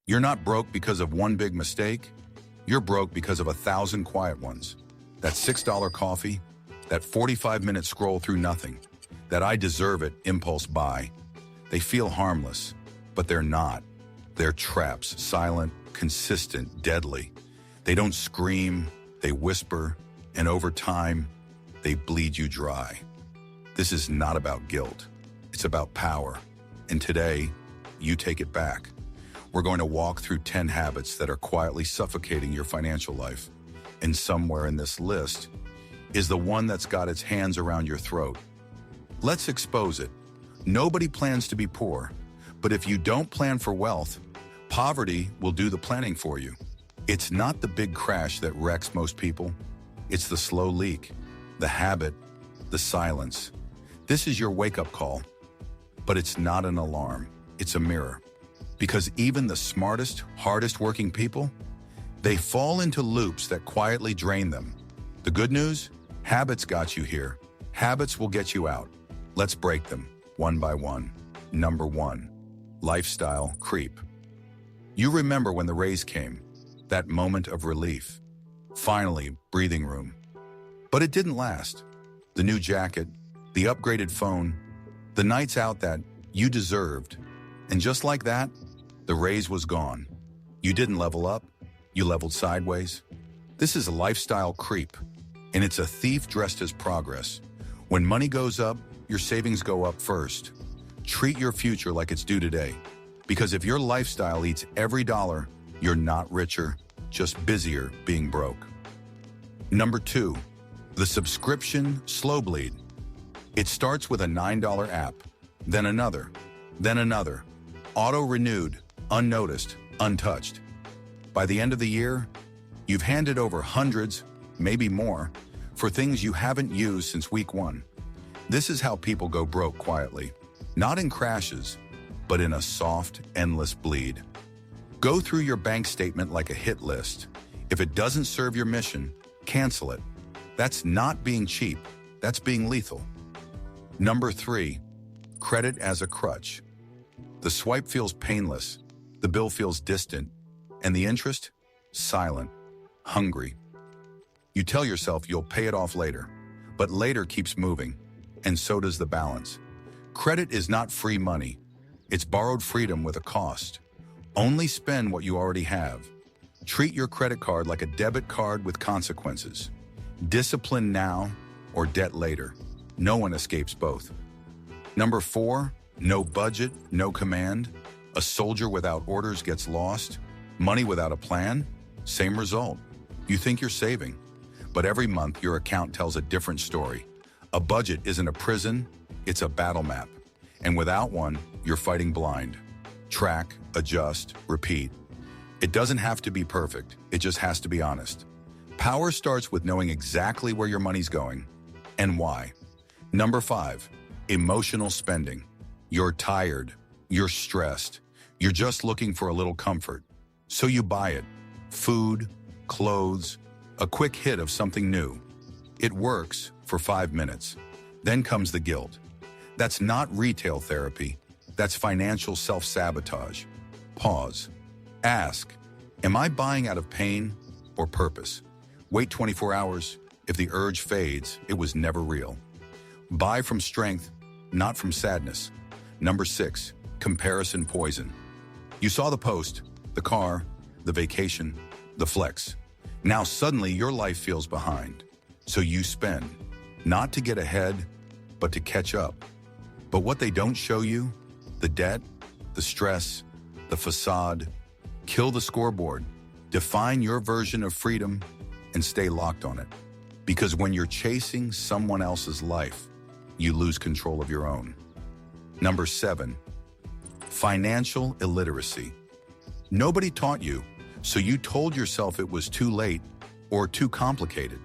You're not broke because of one big mistake. You're broke because of 1,000 quiet ones. That $6 coffee, that 45-minute scroll through nothing, that I deserve it impulse buy. They feel harmless, but they're not. They're traps, silent, consistent, deadly. They don't scream, they whisper, and over time, they bleed you dry. This is not about guilt. It's about power. And today, you take it back. We're going to walk through 10 habits that are quietly suffocating your financial life. And somewhere in this list is the one that's got its hands around your throat. Let's expose it. Nobody plans to be poor, but if you don't plan for wealth, poverty will do the planning for you. It's not the big crash that wrecks most people. It's the slow leak, the habit, the silence. This is your wake-up call, but it's not an alarm. It's a mirror. Because even the smartest, hardest working people, they fall into loops that quietly drain them. The good news? Habits got you here. Habits will get you out. Let's break them, one by one. Number 1, lifestyle creep. You remember when the raise came, that moment of relief. Finally, breathing room. But it didn't last. The new jacket, the upgraded phone, the nights out that you deserved. And just like that, the raise was gone. You didn't level up, you leveled sideways. This is a lifestyle creep, and it's a thief dressed as progress. When money goes up, your savings go up first. Treat your future like it's due today, because if your lifestyle eats every dollar, you're not richer, just busier being broke. Number 2, the subscription slow bleed. It starts with a $9 app, then another, auto-renewed, unnoticed, untouched. By the end of the year, you've handed over hundreds, maybe more, for things you haven't used since week 1. This is how people go broke quietly, not in crashes, but in a soft, endless bleed. Go through your bank statement like a hit list. If it doesn't serve your mission, cancel it. That's not being cheap, that's being lethal. Number 3, credit as a crutch. The swipe feels painless, the bill feels distant, and the interest? Silent, hungry. You tell yourself you'll pay it off later, but later keeps moving, and so does the balance. Credit is not free money. It's borrowed freedom with a cost. Only spend what you already have. Treat your credit card like a debit card with consequences. Discipline now or debt later. No one escapes both. Number 4, no budget, no command. A soldier without orders gets lost. Money without a plan, same result. You think you're saving, but every month your account tells a different story. A budget isn't a prison, it's a battle map. And without one, you're fighting blind. Track, adjust, repeat. It doesn't have to be perfect, it just has to be honest. Power starts with knowing exactly where your money's going and why. Number 5, emotional spending. You're tired, you're stressed, you're just looking for a little comfort. So you buy it. Food, clothes, a quick hit of something new. It works for 5 minutes. Then comes the guilt. That's not retail therapy. That's financial self-sabotage. Pause. Ask, am I buying out of pain or purpose? Wait 24 hours. If the urge fades, it was never real. Buy from strength, not from sadness. Number 6, comparison poison. You saw the post, the car, the vacation, the flex. Now suddenly your life feels behind. So you spend, not to get ahead, but to catch up. But what they don't show you, the debt, the stress, the facade, kill the scoreboard. Define your version of freedom and stay locked on it. Because when you're chasing someone else's life, you lose control of your own. Number 7, financial illiteracy. Nobody taught you, so you told yourself it was too late or too complicated.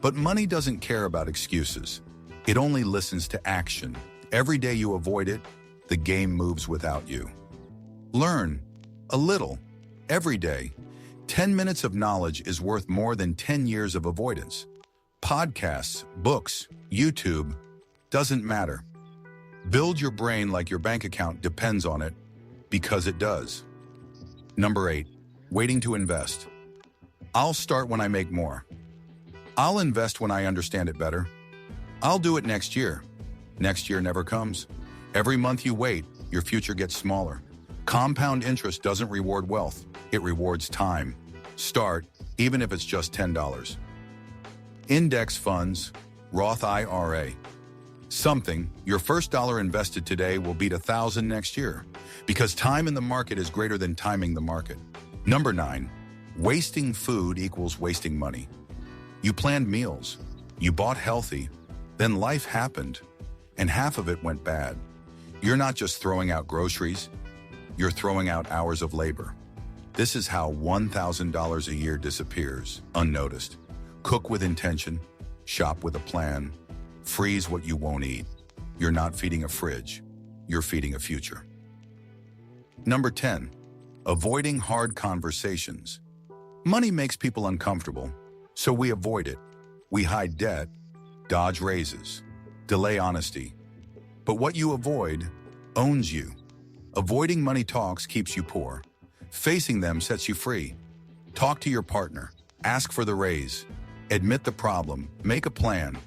But money doesn't care about excuses. It only listens to action. Every day you avoid it, the game moves without you. Learn a little every day. 10 minutes of knowledge is worth more than 10 years of avoidance. Podcasts, books, YouTube, doesn't matter. Build your brain like your bank account depends on it, because it does. Number 8, waiting to invest. I'll start when I make more. I'll invest when I understand it better. I'll do it next year. Next year never comes. Every month you wait, your future gets smaller. Compound interest doesn't reward wealth, it rewards time. Start, even if it's just $10. Index funds, Roth IRA. Something, your first dollar invested today will beat 1,000 next year, because time in the market is greater than timing the market. Number 9, wasting food equals wasting money. You planned meals, you bought healthy, then life happened, and half of it went bad. You're not just throwing out groceries, you're throwing out hours of labor. This is how $1,000 a year disappears, unnoticed. Cook with intention, shop with a plan, freeze what you won't eat. You're not feeding a fridge, you're feeding a future. Number 10, avoiding hard conversations. Money makes people uncomfortable, so we avoid it. We hide debt, dodge raises, delay honesty. But what you avoid owns you. Avoiding money talks keeps you poor. Facing them sets you free. Talk to your partner, ask for the raise, admit the problem, make a plan.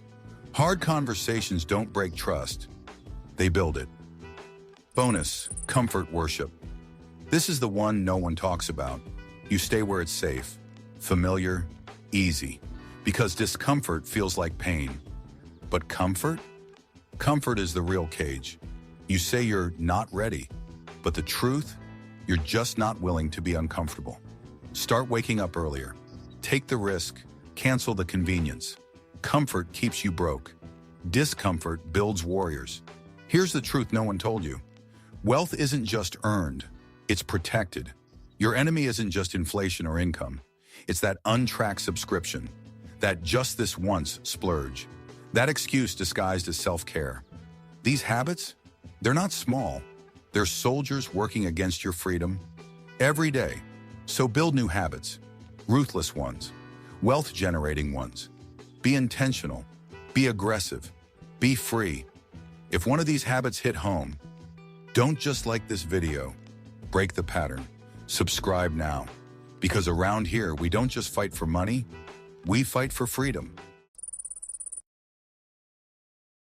Hard conversations don't break trust, they build it. Bonus, comfort worship. This is the one no one talks about. You stay where it's safe, familiar, easy, because discomfort feels like pain. But comfort? Comfort is the real cage. You say you're not ready, but the truth, you're just not willing to be uncomfortable. Start waking up earlier. Take the risk, cancel the convenience. Comfort keeps you broke. Discomfort builds warriors. Here's the truth no one told you. Wealth isn't just earned, it's protected. Your enemy isn't just inflation or income. It's that untracked subscription, that just this once splurge, that excuse disguised as self-care. These habits, they're not small. They're soldiers working against your freedom every day. So build new habits, ruthless ones, wealth-generating ones. Be intentional, be aggressive, be free. If one of these habits hit home, don't just like this video, break the pattern. Subscribe now, because around here we don't just fight for money, we fight for freedom.